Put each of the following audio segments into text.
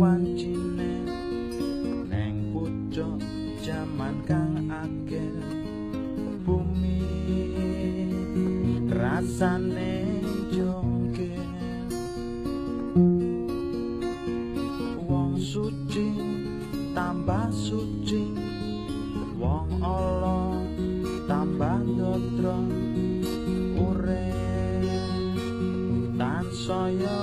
wancine neng pucuk jaman kang akeh bumi rasane jongke wong suci tambah suci wong ala tambah ndodro urip tansaya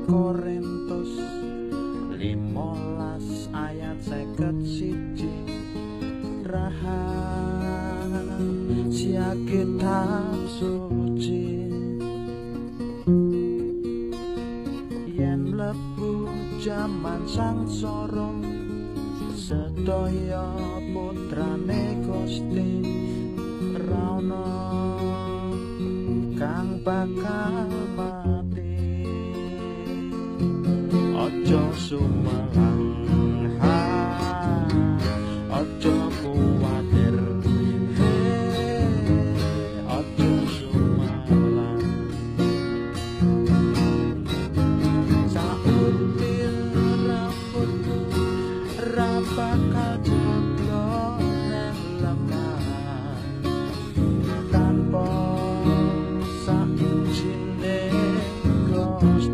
Korintus 15 ayat 51 rahasia kitab suci yen mlebu jaman sangsara sedaya putrane Gusti ra ono kang bakal ojo sumelang ojo kuwatir ojo sumelang sautil rambutmu ra bakal jeblo nang lemah tanpa sainjine Gusti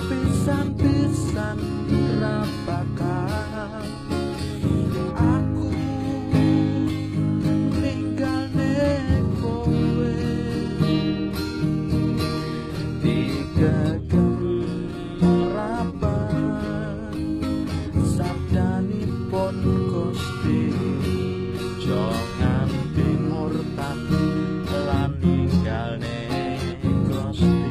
pisan-pisan ra bakal aku ninggalne kowe digagem rapat sabdanipun Gusti jangan murtad lan ninggalne Gusti.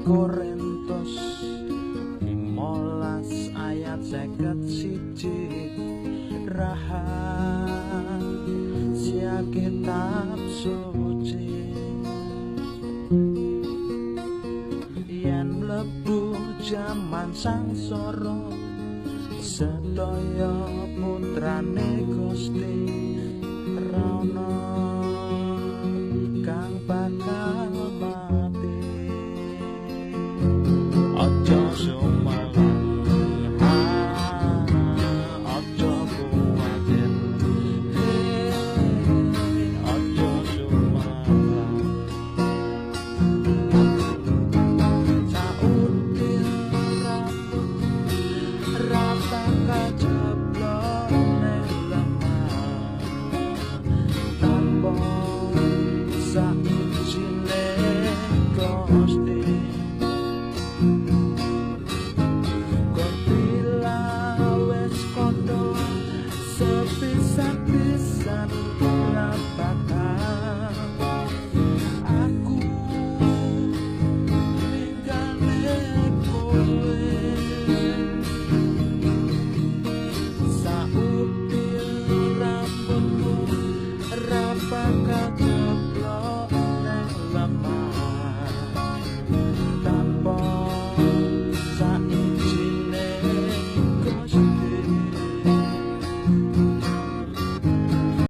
Korintus 15 ayat 51 rahasia kitab suci yen mlebu jaman sangsara sedaya putrane Gusti